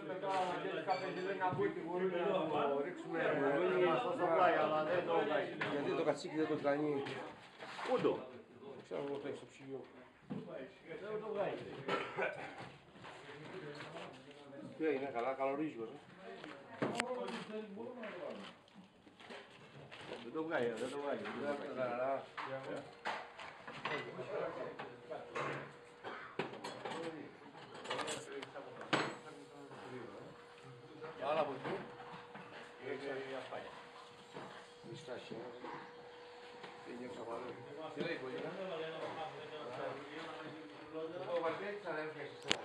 Μετά κάποιοι λένε να μπούτι, μπορούμε να το ρίξουμε στο πλάι, αλλά δεν το βγάζει. Γιατί το κατσίκι δεν το τρανεί. Ούτω. Ξέρω εγώ το έχει στο ψυγείο. Δεν το βγάζει. Τι έγινε, καλά, καλορίζιος. Δεν το βγάζει, δεν το βγάζει. Άλλα από εκεί. Μιστάσια. Είναι ξαπαλό. Τι λέει η κολλήνα. Το βαρκέτσι θα έφυγε σε σένα.